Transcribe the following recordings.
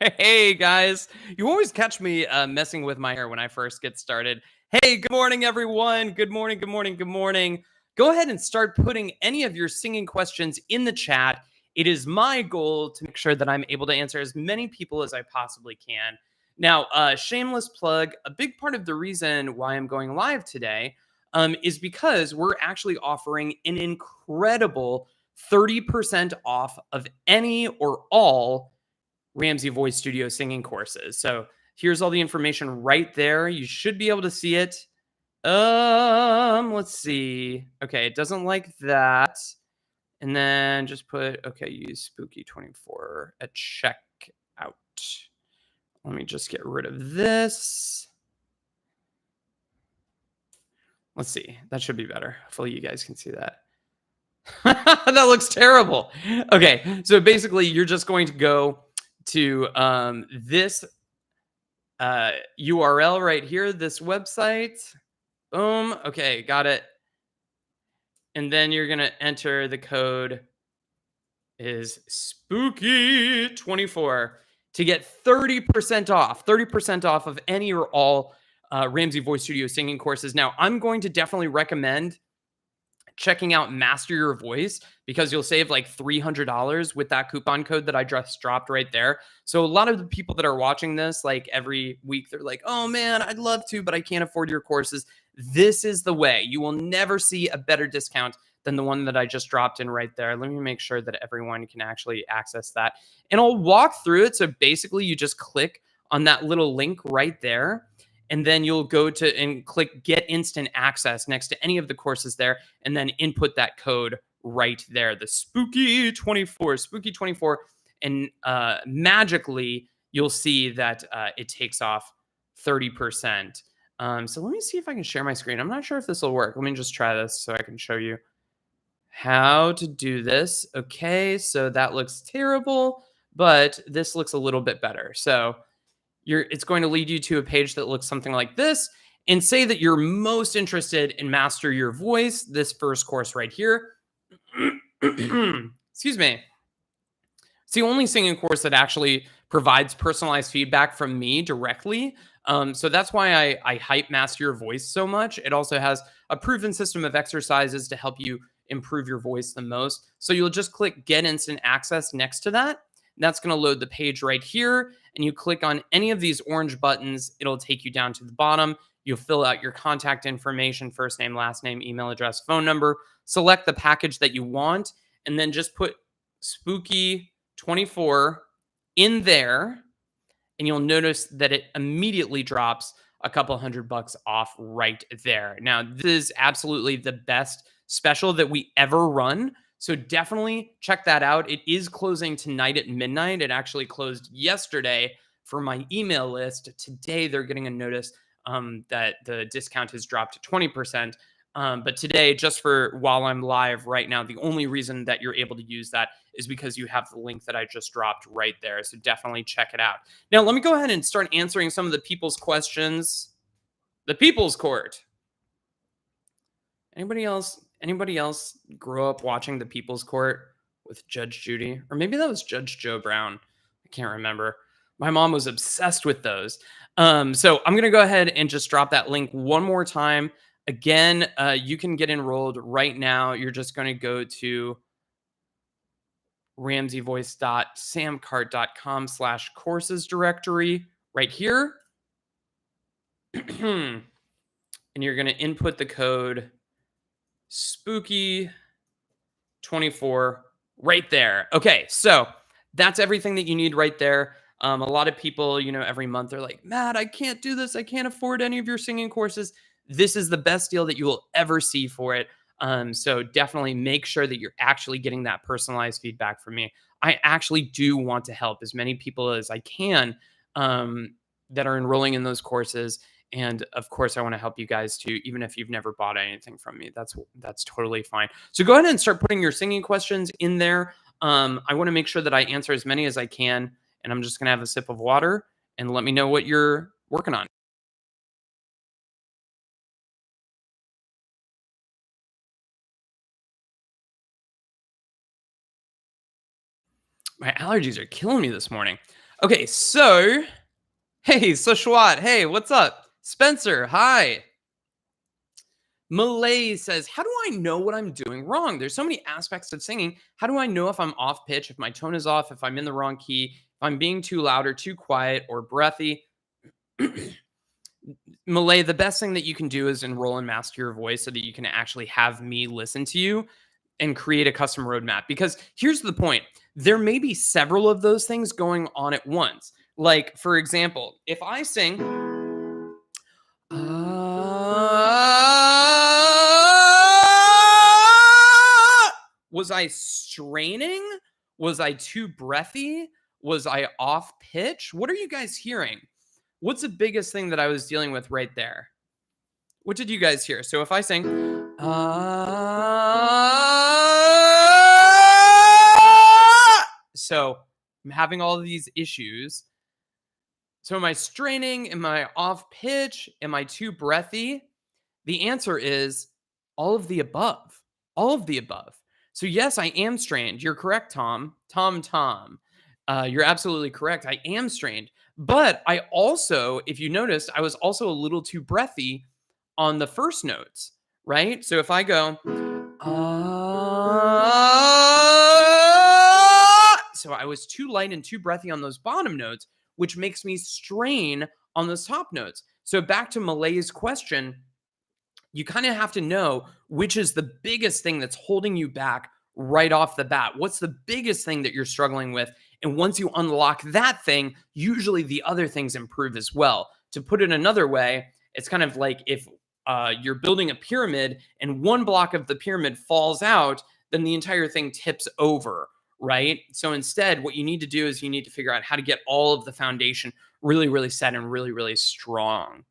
Hey guys, you always catch me messing with my hair when I first get started. Hey, good morning, everyone. Good morning, good morning, good morning. Go ahead and start putting any of your singing questions in the chat. It is my goal to make sure that I'm able to answer as many people as I possibly can. Now, shameless plug, a big part of the reason why I'm going live today is because we're actually offering an incredible 30% off of any or all Ramsey Voice Studio singing courses. So here's all the information right there. You should be able to see it. Let's see. Okay, it doesn't like that. And then just put, okay, use Spooky24 at checkout. Let me just get rid of this. Let's see. That should be better. Hopefully you guys can see that. That looks terrible. Okay, so basically you're just going to go to this URL right here, this website. Boom. Okay, got it. And then you're going to enter the code is spooky24 to get 30% off of any or all Ramsey Voice Studio singing courses. Now, I'm going to definitely recommend checking out Master Your Voice because you'll save like $300 with that coupon code that I just dropped right there. So a lot of the people that are watching this, like every week, they're like, oh man, I'd love to, but I can't afford your courses. This is the way. You will never see a better discount than the one that I just dropped in right there. Let me make sure that everyone can actually access that. And I'll walk through it. So basically you just click on that little link right there. And then you'll go to and click get instant access next to any of the courses there, and then input that code right there, the spooky24, and magically you'll see that it takes off 30%. So let me see if I can share my screen. I'm not sure if this will work. Let me just try this so I can show you how to do this. Okay, so that looks terrible, but this looks a little bit better. So it's going to lead you to a page that looks something like this, and say that you're most interested in Master Your Voice, this first course right here. Excuse me. It's the only singing course that actually provides personalized feedback from me directly. So that's why I hype Master Your Voice so much. It also has a proven system of exercises to help you improve your voice the most. So you'll just click Get Instant Access next to that. That's going to load the page right here. And you click on any of these orange buttons, it'll take you down to the bottom. You'll fill out your contact information, first name, last name, email address, phone number, select the package that you want, and then just put Spooky24 in there. And you'll notice that it immediately drops a couple $100 off right there. Now, this is absolutely the best special that we ever run. So definitely check that out. It is closing tonight at midnight. It actually closed yesterday for my email list. Today, they're getting a notice that the discount has dropped to 20%. But today, just for while I'm live right now, the only reason that you're able to use that is because you have the link that I just dropped right there. So definitely check it out. Now, let me go ahead and start answering some of the people's questions. The People's Court. Anybody else grow up watching The People's Court with Judge Judy? Or maybe that was Judge Joe Brown. I can't remember. My mom was obsessed with those. So I'm going to go ahead and just drop that link one more time. Again, you can get enrolled right now. You're just going to go to ramseyvoice.samcart.com/courses directory right here. And you're going to input the code Spooky24 right there. Okay, so that's everything that you need right there. A lot of people, every month they're like, Matt, I can't do this. I can't afford any of your singing courses. This is the best deal that you will ever see for it. So definitely make sure that you're actually getting that personalized feedback from me. I actually do want to help as many people as I can that are enrolling in those courses. And of course, I want to help you guys too, even if you've never bought anything from me. That's totally fine. So go ahead and start putting your singing questions in there. I want to make sure that I answer as many as I can. And I'm just going to have a sip of water and let me know what you're working on. My allergies are killing me this morning. Okay, so hey, Sashwat, hey, what's up? Spencer, hi. Malay says, how do I know what I'm doing wrong? There's so many aspects of singing. How do I know if I'm off pitch, if my tone is off, if I'm in the wrong key, if I'm being too loud or too quiet or breathy? Malay, the best thing that you can do is enroll and master your voice so that you can actually have me listen to you and create a custom roadmap. Because here's the point, there may be several of those things going on at once. Like, for example, if I sing, was I straining? Was I too breathy? Was I off pitch? What are you guys hearing? What's the biggest thing that I was dealing with right there? What did you guys hear? So if I sing, so I'm having all of these issues. So am I straining? Am I off pitch? Am I too breathy? The answer is all of the above. All of the above. So yes, I am strained. You're correct, Tom. Tom. You're absolutely correct. I am strained. But I also, if you noticed, I was also a little too breathy on the first notes, right? So if I go, so I was too light and too breathy on those bottom notes, which makes me strain on those top notes. So back to Malay's question, you kind of have to know which is the biggest thing that's holding you back right off the bat. What's the biggest thing that you're struggling with? And once you unlock that thing, usually the other things improve as well. To put it another way, it's kind of like if you're building a pyramid and one block of the pyramid falls out, then the entire thing tips over, right? So instead, what you need to do is you need to figure out how to get all of the foundation really, really set and really, really strong.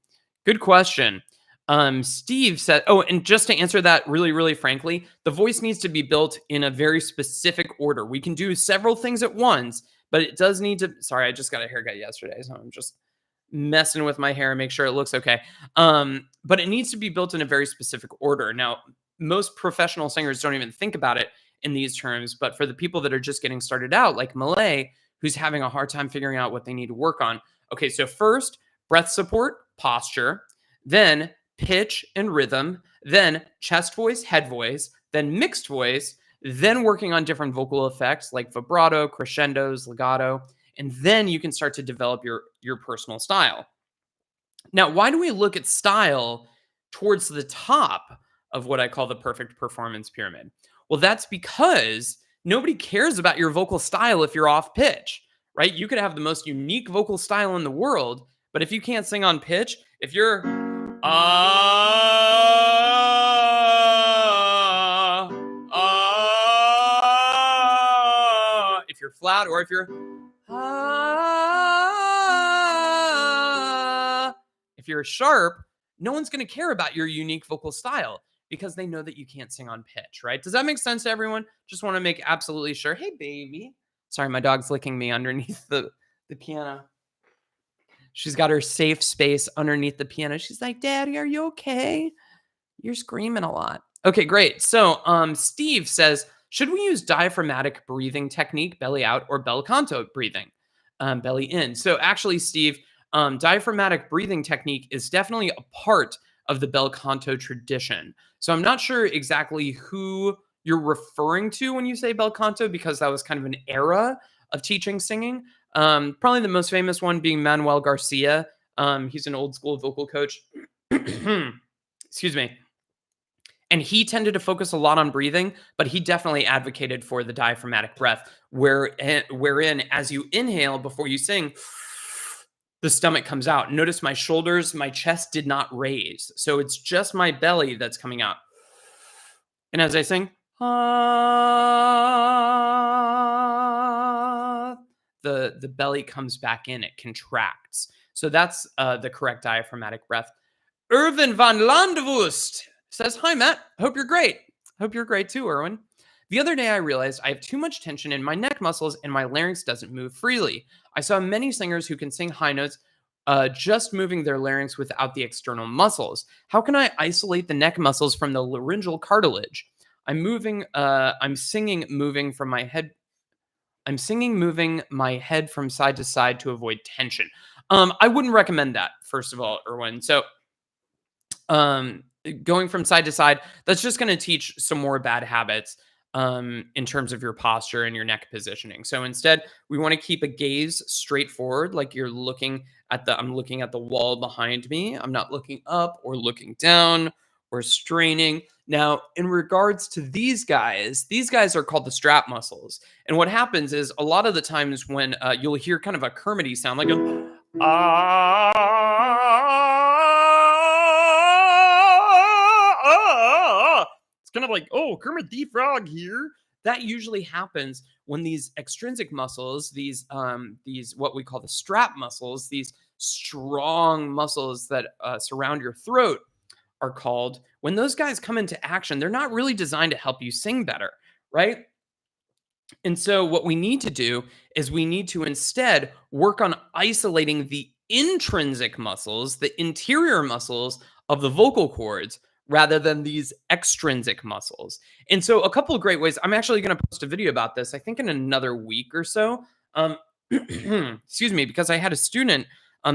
Good question. Steve said, oh, and just to answer that really, really frankly, the voice needs to be built in a very specific order. We can do several things at once, but it does need to, sorry, I just got a haircut yesterday, so I'm just messing with my hair and make sure it looks okay. But it needs to be built in a very specific order. Now, most professional singers don't even think about it in these terms, but for the people that are just getting started out, like Malay, who's having a hard time figuring out what they need to work on. Okay, so first, breath support, posture, then pitch and rhythm, then chest voice, head voice, then mixed voice, then working on different vocal effects like vibrato, crescendos, legato, and then you can start to develop your personal style. Now, why do we look at style towards the top of what I call the perfect performance pyramid? Well, that's because nobody cares about your vocal style if you're off pitch, right? You could have the most unique vocal style in the world, but if you can't sing on pitch, if you're if you're flat or if you're if you're sharp, no one's going to care about your unique vocal style because they know that you can't sing on pitch, right? Does that make sense to everyone? Just want to make absolutely sure. Hey, baby. Sorry, my dog's licking me underneath the piano. She's got her safe space underneath the piano. She's like, Daddy, are you okay? You're screaming a lot. Okay, great. So Steve says, should we use diaphragmatic breathing technique, belly out, or bel canto breathing, belly in? So actually, Steve, diaphragmatic breathing technique is definitely a part of the bel canto tradition. So I'm not sure exactly who you're referring to when you say bel canto, because that was kind of an era of teaching singing. Probably the most famous one being Manuel Garcia. He's an old school vocal coach. Excuse me. And he tended to focus a lot on breathing, but he definitely advocated for the diaphragmatic breath, wherein as you inhale before you sing, the stomach comes out. Notice my shoulders, my chest did not raise. So it's just my belly that's coming out. And as I sing, the belly comes back in, it contracts. So that's the correct diaphragmatic breath. Irvin van Landewust says, hi, Matt. Hope you're great. Hope you're great too, Erwin. The other day I realized I have too much tension in my neck muscles and my larynx doesn't move freely. I saw many singers who can sing high notes just moving their larynx without the external muscles. How can I isolate the neck muscles from the laryngeal cartilage? I'm singing moving from my head. I'm singing moving my head from side to side to avoid tension. I wouldn't recommend that, first of all, Erwin. So um, going from side to side, that's just going to teach some more bad habits in terms of your posture and your neck positioning. So instead, we want to keep a gaze straight forward, like you're looking at I'm looking at the wall behind me. I'm not looking up or looking down or straining. Now, in regards to these guys are called the strap muscles. And what happens is a lot of the times when you'll hear kind of a Kermity sound, like a it's kind of like, oh, Kermit the Frog here. That usually happens when these extrinsic muscles, these what we call the strap muscles, these strong muscles that surround your throat are called. When those guys come into action, they're not really designed to help you sing better, right? And so what we need to do is we need to instead work on isolating the intrinsic muscles, the interior muscles of the vocal cords, rather than these extrinsic muscles. And so a couple of great ways. I'm actually going to post a video about this, I think in another week or so. Excuse me, because I had a student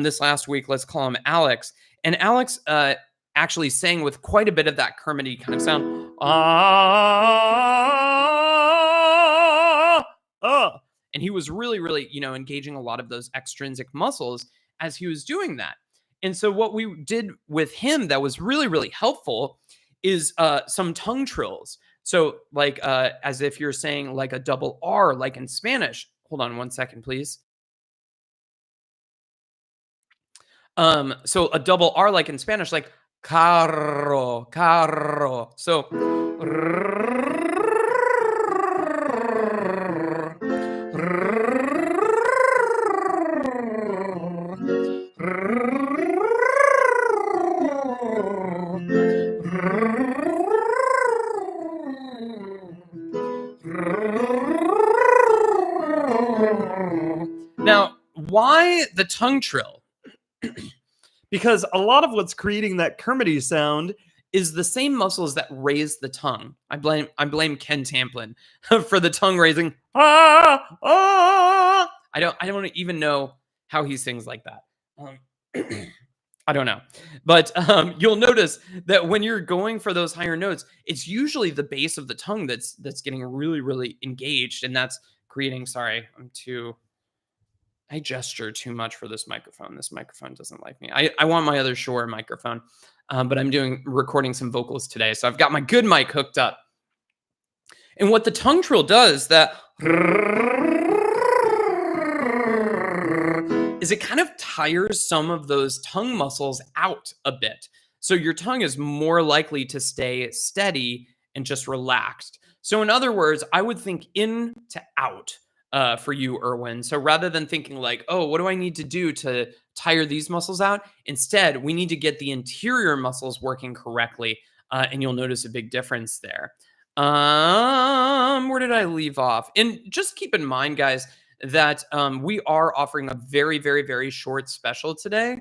this last week, let's call him Alex. And Alex actually sang with quite a bit of that Kermity kind of sound. And he was really, really, engaging a lot of those extrinsic muscles as he was doing that. And so what we did with him that was really, really helpful is some tongue trills. So like as if you're saying like a double R, like in Spanish. Hold on 1 second, please. So a double R, like in Spanish, like carro, carro. So now, why the tongue trill? Because a lot of what's creating that Kermity sound is the same muscles that raise the tongue. I blame Ken Tamplin for the tongue raising. I don't even know how he sings like that. I don't know. But you'll notice that when you're going for those higher notes, it's usually the base of the tongue that's getting really, really engaged. And that's creating, sorry, I gesture too much for this microphone. This microphone doesn't like me. I want my other Shure microphone, but I'm recording some vocals today. So I've got my good mic hooked up. And what the tongue trill does is it kind of tires some of those tongue muscles out a bit. So your tongue is more likely to stay steady and just relaxed. So in other words, I would think in to out. For you, Erwin. So rather than thinking like, oh, what do I need to do to tire these muscles out? Instead, we need to get the interior muscles working correctly, and you'll notice a big difference there. Where did I leave off? And just keep in mind, guys, that we are offering a very, very, very short special today.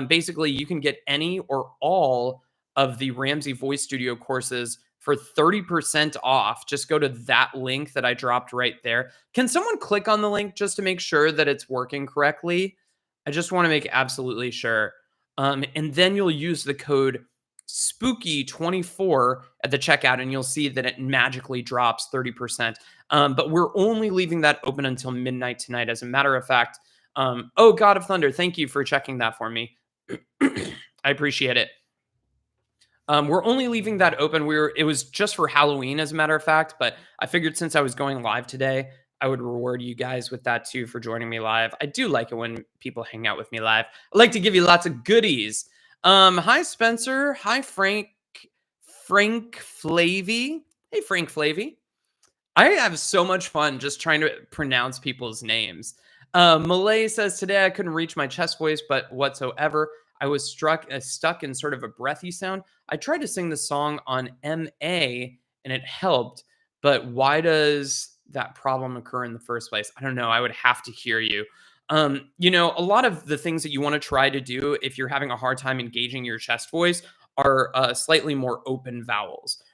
Basically, you can get any or all of the Ramsey Voice Studio courses for 30% off. Just go to that link that I dropped right there. Can someone click on the link just to make sure that it's working correctly? I just want to make absolutely sure. And then you'll use the code SPOOKY24 at the checkout, and you'll see that it magically drops 30%. But we're only leaving that open until midnight tonight. As a matter of fact, oh, God of Thunder, thank you for checking that for me. I appreciate it. We're only leaving that open. It was just for Halloween, as a matter of fact, but I figured since I was going live today, I would reward you guys with that too for joining me live. I do like it when people hang out with me live. I like to give you lots of goodies. Hi, Spencer. Hi, Frank Flavy. Hey, Frank Flavy. I have so much fun just trying to pronounce people's names. Malay says, today I couldn't reach my chest voice, but whatsoever. I was stuck in sort of a breathy sound. I tried to sing the song on MA and it helped, but why does that problem occur in the first place? I don't know. I would have to hear you. A lot of the things that you want to try to do if you're having a hard time engaging your chest voice are slightly more open vowels,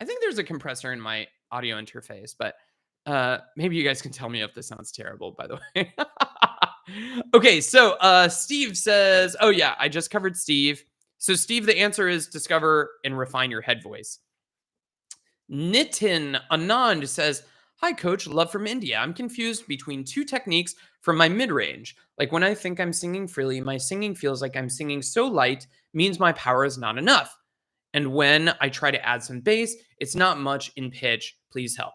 I think there's a compressor in my audio interface, but maybe you guys can tell me if this sounds terrible, by the way. Okay, so Steve says, oh yeah, I just covered Steve. So Steve, the answer is discover and refine your head voice. Nitin Anand says, hi coach, love from India. I'm confused between two techniques from my mid-range. Like when I think I'm singing freely, my singing feels like I'm singing so light, means my power is not enough. And when I try to add some bass, it's not much in pitch. Please help.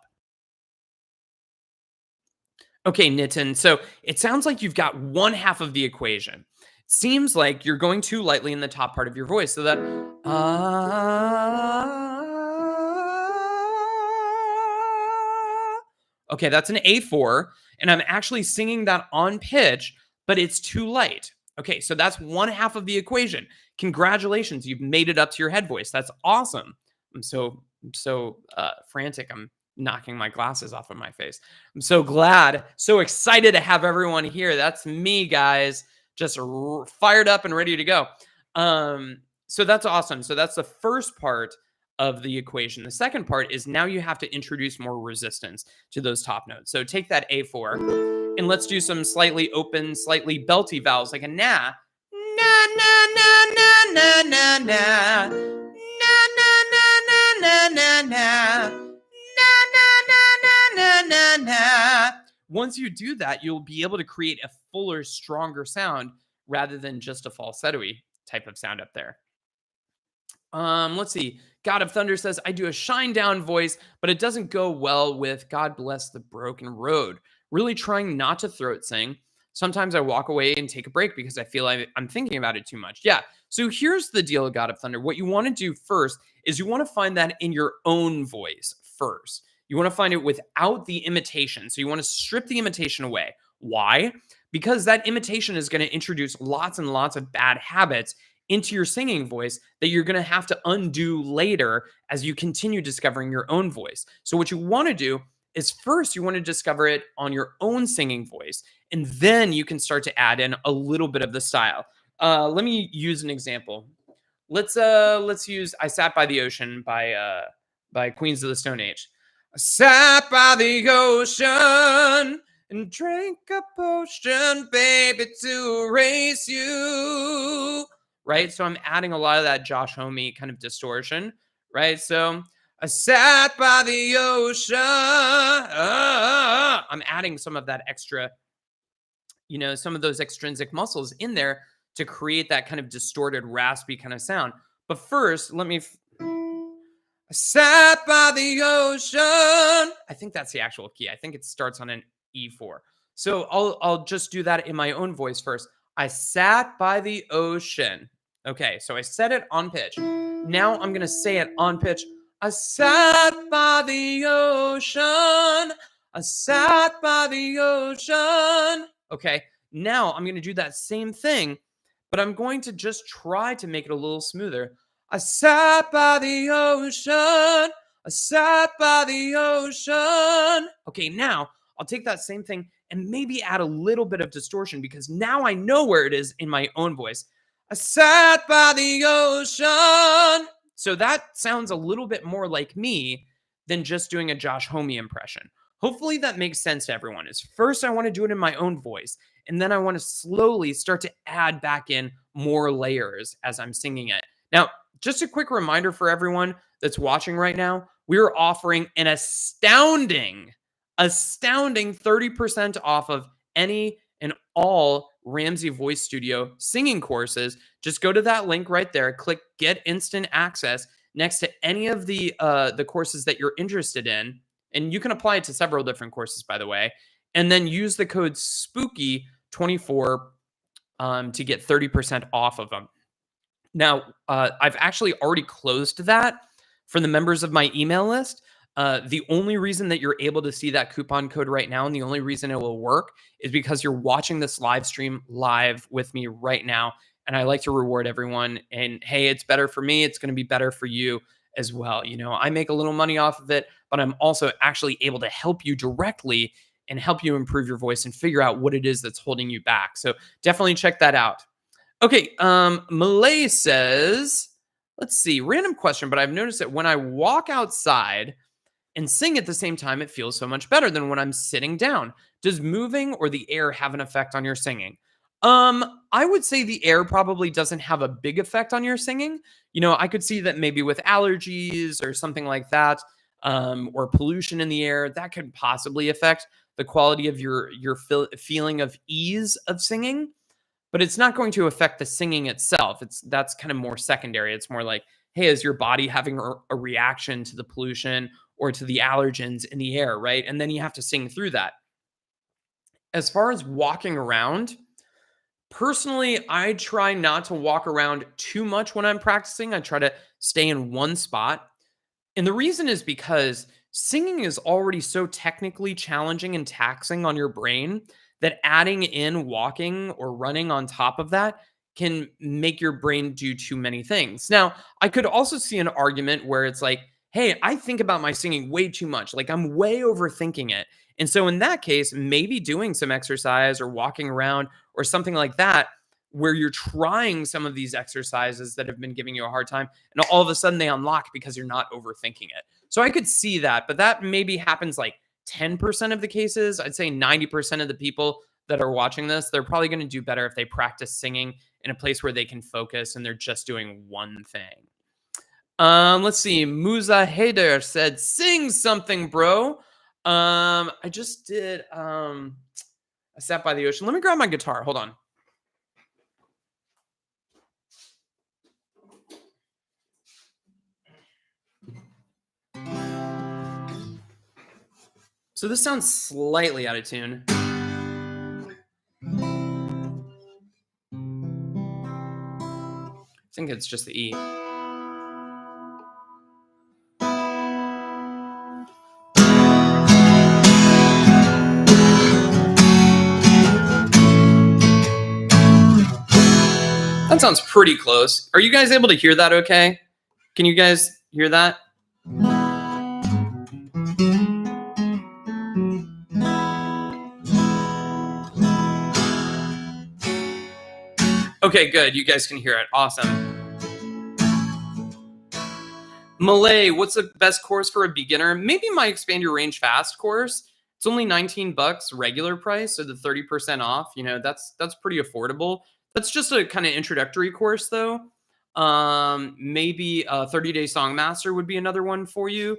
Okay, Nitin. So it sounds like you've got one half of the equation. It seems like you're going too lightly in the top part of your voice. So that, okay, that's an A4. And I'm actually singing that on pitch, but it's too light. Okay, so that's one half of the equation. Congratulations, you've made it up to your head voice. That's awesome. I'm so frantic. I'm knocking my glasses off of my face. I'm so glad, so excited to have everyone here. That's me, guys, just fired up and ready to go. So that's awesome. So that's the first part of the equation. The second part is now you have to introduce more resistance to those top notes. So take that A4 and let's do some slightly open, slightly belty vowels, like a na, na, na, na, na, na, na, na, na, na, na, na, na, na. Na, na, na. Once you do that, you'll be able to create a fuller, stronger sound rather than just a falsetto-y type of sound up there. Let's see. God of Thunder says, I do a shine down voice, but it doesn't go well with God Bless the Broken Road. Really trying not to throat sing. Sometimes I walk away and take a break because I feel like I'm thinking about it too much. Yeah. So here's the deal, God of Thunder. What you want to do first is you want to find that in your own voice first. You want to find it without the imitation. So you want to strip the imitation away. Why? Because that imitation is going to introduce lots and lots of bad habits into your singing voice that you're going to have to undo later as you continue discovering your own voice. So what you want to do is first you want to discover it on your own singing voice, and then you can start to add in a little bit of the style. Let me use an example. Let's use "I Sat by the Ocean" by Queens of the Stone Age. I sat by the ocean and drank a potion, baby, to erase you. Right? So I'm adding a lot of that Josh Homme kind of distortion, right? So I sat by the ocean. I'm adding some of that extra, some of those extrinsic muscles in there to create that kind of distorted, raspy kind of sound. But first, I sat by the ocean. I think that's the actual key. I think it starts on an E4. So I'll just do that in my own voice first. I sat by the ocean. Okay, so I said it on pitch. Now I'm going to say it on pitch. I sat by the ocean. I sat by the ocean. Okay, now I'm going to do that same thing, but I'm going to just try to make it a little smoother. I sat by the ocean. I sat by the ocean. Okay, now I'll take that same thing and maybe add a little bit of distortion because now I know where it is in my own voice. I sat by the ocean. So that sounds a little bit more like me than just doing a Josh Homme impression. Hopefully that makes sense to everyone. Is first I want to do it in my own voice, and then I want to slowly start to add back in more layers as I'm singing it. Now, just a quick reminder for everyone that's watching right now, we're offering an astounding 30% off of any and all Ramsey Voice Studio singing courses. Just go to that link right there, click Get Instant Access next to any of the courses that you're interested in. And you can apply it to several different courses, by the way. And then use the code SPOOKY24 to get 30% off of them. Now, I've actually already closed that for the members of my email list. The only reason that you're able to see that coupon code right now, and the only reason it will work, is because you're watching this live stream live with me right now. And I like to reward everyone. And hey, it's better for me. It's going to be better for you as well. I make a little money off of it, but I'm also actually able to help you directly and help you improve your voice and figure out what it is that's holding you back. So definitely check that out. Okay, Malay says, Let's see, random question, but I've noticed that when I walk outside and sing at the same time, it feels so much better than when I'm sitting down. Does moving or the air have an effect on your singing? I would say the air probably doesn't have a big effect on your singing. I could see that maybe with allergies or something like that, or pollution in the air, that could possibly affect the quality of your feeling of ease of singing. But it's not going to affect the singing itself. That's kind of more secondary. It's more like, hey, is your body having a reaction to the pollution or to the allergens in the air, right? And then you have to sing through that. As far as walking around, personally, I try not to walk around too much when I'm practicing. I try to stay in one spot. And the reason is because singing is already so technically challenging and taxing on your brain that adding in walking or running on top of that can make your brain do too many things. Now, I could also see an argument where it's like, hey, I think about my singing way too much. Like I'm way overthinking it. And so in that case, maybe doing some exercise or walking around or something like that, where you're trying some of these exercises that have been giving you a hard time, and all of a sudden they unlock because you're not overthinking it. So I could see that, but that maybe happens like 10% of the cases. I'd say 90% of the people that are watching this, they're probably going to do better if they practice singing in a place where they can focus and they're just doing one thing. Let's see. Musa Hader said, "Sing something, bro." I just did. I sat by the ocean. Let me grab my guitar. Hold on. So this sounds slightly out of tune. I think it's just the E. That sounds pretty close. Are you guys able to hear that okay? Can you guys hear that? Okay, good. You guys can hear it. Awesome. Malay, what's the best course for a beginner? Maybe my Expand Your Range Fast course. It's only $19 regular price, so the 30% off, that's pretty affordable. That's just a kind of introductory course though. Maybe a 30-day SongMaster would be another one for you.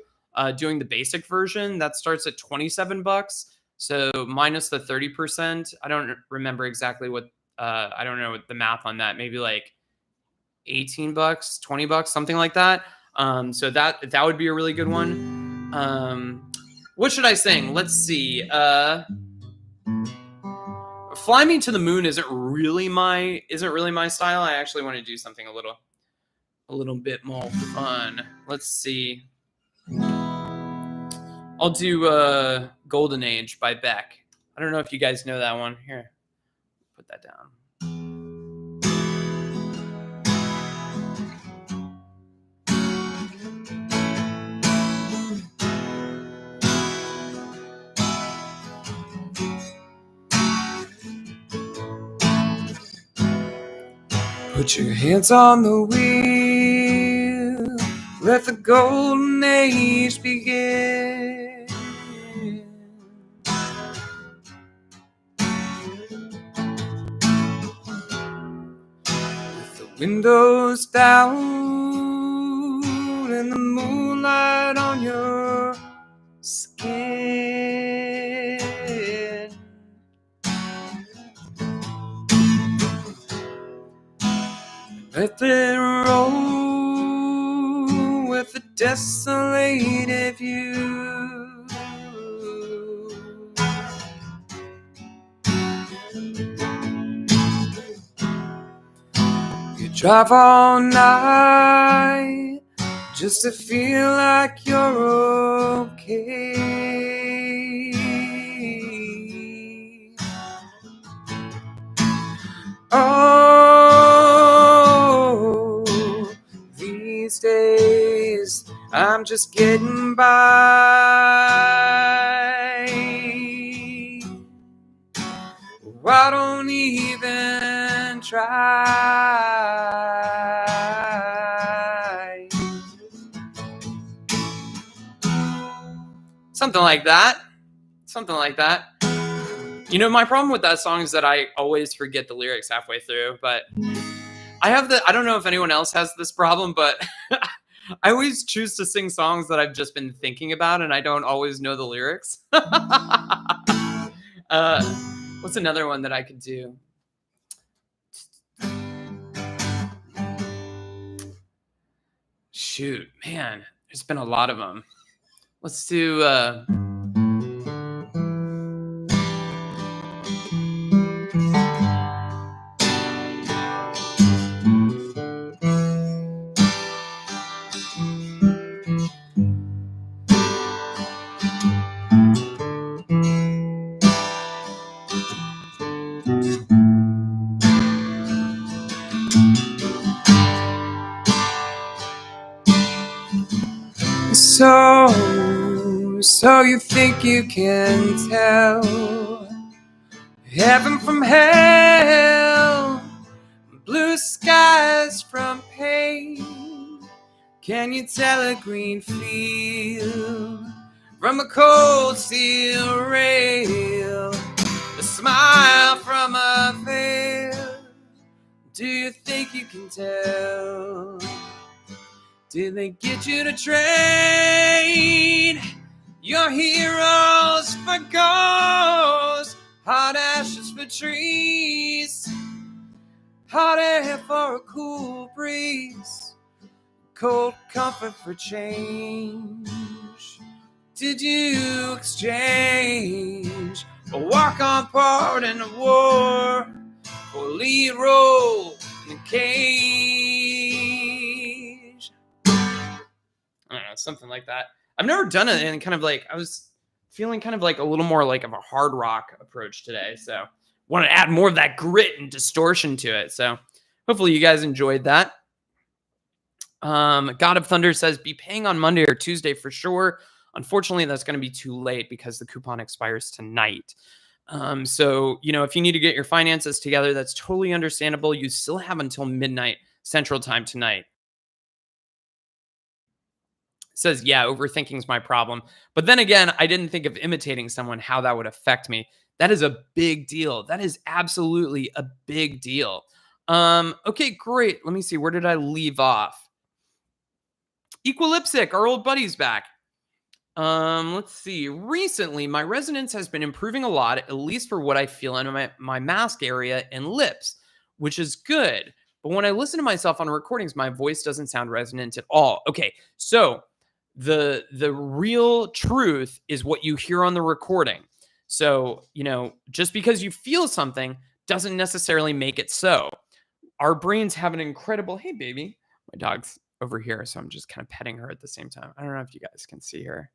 Doing the basic version, that starts at $27. So minus the 30%. I don't remember exactly what I don't know the math on that. Maybe like $18, $20, something like that. So that would be a really good one. What should I sing? Let's see. Fly Me to the Moon isn't really my style. I actually want to do something a little bit more fun. Let's see. I'll do Golden Age by Beck. I don't know if you guys know that one. Here, put that down. Put your hands on the wheel, let the golden age begin. With the windows down and the moonlight on your skin. Let it roll with a desolated view. You drive all night just to feel like you're okay. Oh, these days I'm just getting by. I don't even try. Something like that. Something like that. You know, my problem with that song is that I always forget the lyrics halfway through, but I don't know if anyone else has this problem, but I always choose to sing songs that I've just been thinking about and I don't always know the lyrics. What's another one that I could do? Shoot, man, there's been a lot of them. Let's do So you think you can tell heaven from hell, blue skies from pain? Can you tell a green field from a cold steel rail, a smile from a veil? Do you think you can tell? Did they get you to trade your heroes for ghosts, hot ashes for trees, hot air for a cool breeze, cold comfort for change? Did you exchange a walk-on part in a war for a lead role in the cage? I don't know, something like that. I've never done it, and kind of like I was feeling kind of like a little more like of a hard rock approach today. So want to add more of that grit and distortion to it. So hopefully you guys enjoyed that. God of Thunder says, be paying on Monday or Tuesday for sure. Unfortunately, that's going to be too late because the coupon expires tonight. So, you know, if you need to get your finances together, that's totally understandable. You still have until midnight Central Time tonight. Says, yeah, overthinking is my problem. But then again, I didn't think of imitating someone, how that would affect me. That is a big deal. That is absolutely a big deal. Okay, great. Let me see. Where did I leave off? Equilipsic, our old buddy's back. Let's see. Recently, my resonance has been improving a lot, at least for what I feel in my mask area and lips, which is good. But when I listen to myself on recordings, my voice doesn't sound resonant at all. Okay, so the real truth is what you hear on the recording. So, you know, just because you feel something doesn't necessarily make it so. Our brains have an incredible, hey baby, my dog's over here, so I'm just kind of petting her at the same time. I don't know if you guys can see her.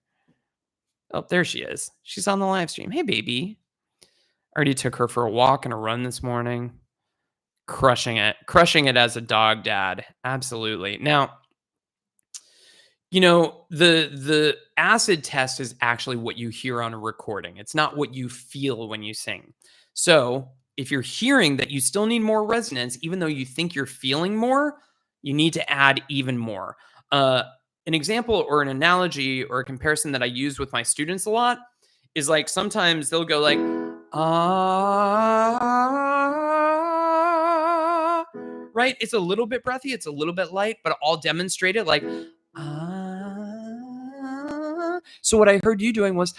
Oh, there she is. She's on the live stream. Hey baby. I already took her for a walk and a run this morning. Crushing it as a dog dad. Absolutely. Now, you know, the acid test is actually what you hear on a recording. It's not what you feel when you sing. So if you're hearing that you still need more resonance, even though you think you're feeling more, you need to add even more. An example or an analogy or a comparison that I use with my students a lot is like sometimes they'll go like, right? It's a little bit breathy, it's a little bit light, but I'll demonstrate it like, so what I heard you doing was,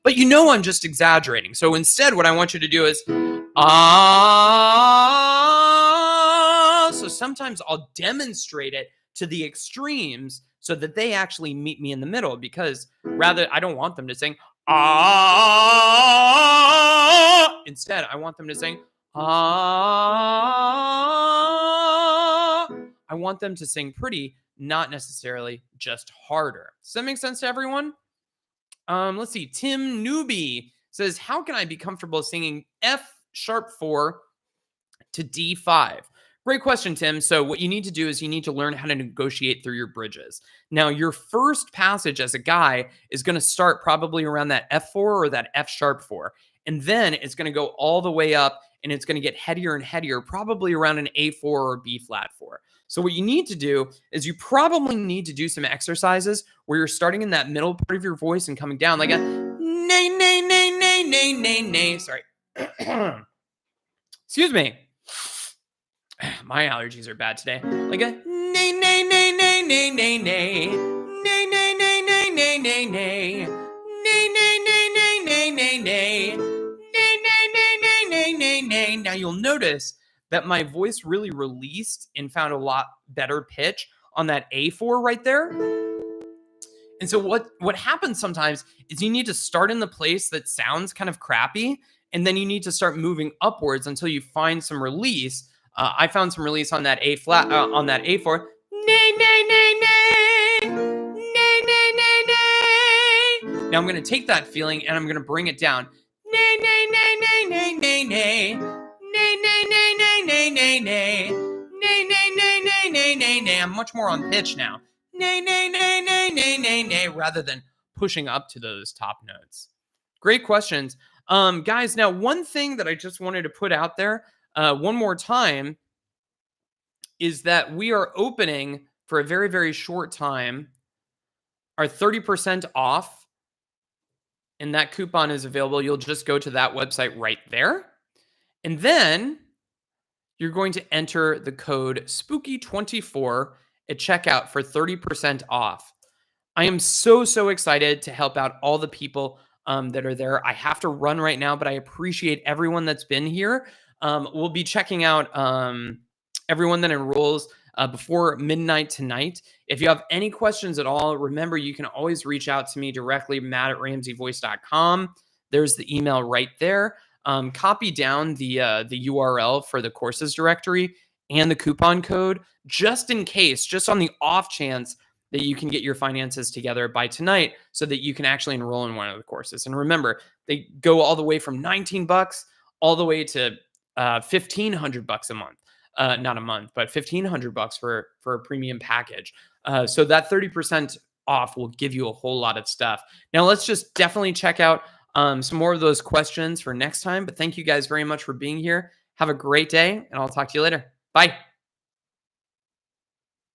but you know I'm just exaggerating. So instead, what I want you to do is, So sometimes I'll demonstrate it to the extremes so that they actually meet me in the middle, because rather, I don't want them to sing, Instead, I want them to sing, I want them to sing pretty, not necessarily just harder. Does that make sense to everyone? Let's see. Tim Newby says, how can I be comfortable singing F#4 to D5? Great question, Tim. So what you need to do is you need to learn how to negotiate through your bridges. Now, your first passage as a guy is going to start probably around that F4 or that F#4. And then it's going to go all the way up and it's going to get headier and headier, probably around an A4 or B flat 4. So what you need to do is you probably need to do some exercises where you're starting in that middle part of your voice and coming down like a nay, nay, nay, nay, nay, nay, nay. Sorry. Excuse me. My allergies are bad today. Like a nay, nay, nay, nay, nay, nay, nay. Nay, nay, nay, nay, nay, nay, nay. Nay, nay, nay, nay, nay, nay, nay. Nay, nay, nay, nay, nay, nay, nay. Now you'll notice that my voice really released and found a lot better pitch on that A4 right there. And so what happens sometimes is you need to start in the place that sounds kind of crappy, and then you need to start moving upwards until you find some release. I found some release on that A flat, on that A4. Nay, nay, nay, nay. Nay, nay, nay, nay. Now I'm going to take that feeling and I'm going to bring it down. Nay, nay, nay, nay, nay, nay, nay. Nay, nay, nay, nay, nay, nay, nay. Nay, nay, nay, nay, nay, nay, nay. I'm much more on pitch now. Nay, nay, nay, nay, nay, nay, nay, rather than pushing up to those top notes. Great questions. Guys, now one thing that I just wanted to put out there one more time is that we are opening for a very, very short time our 30% off, and that coupon is available. You'll just go to that website right there. And then you're going to enter the code SPOOKY24 at checkout for 30% off. I am so, so excited to help out all the people that are there. I have to run right now, but I appreciate everyone that's been here. We'll be checking out everyone that enrolls before midnight tonight. If you have any questions at all, remember you can always reach out to me directly, matt@ramseyvoice.com. There's the email right there. Copy down the URL for the courses directory and the coupon code, just in case, just on the off chance that you can get your finances together by tonight so that you can actually enroll in one of the courses. And remember, they go all the way from $19 all the way to $1,500 a month. Not a month, but $1,500 for a premium package. So that 30% off will give you a whole lot of stuff. Now let's just definitely check out some more of those questions for next time. But thank you guys very much for being here. Have a great day, and I'll talk to you later. Bye.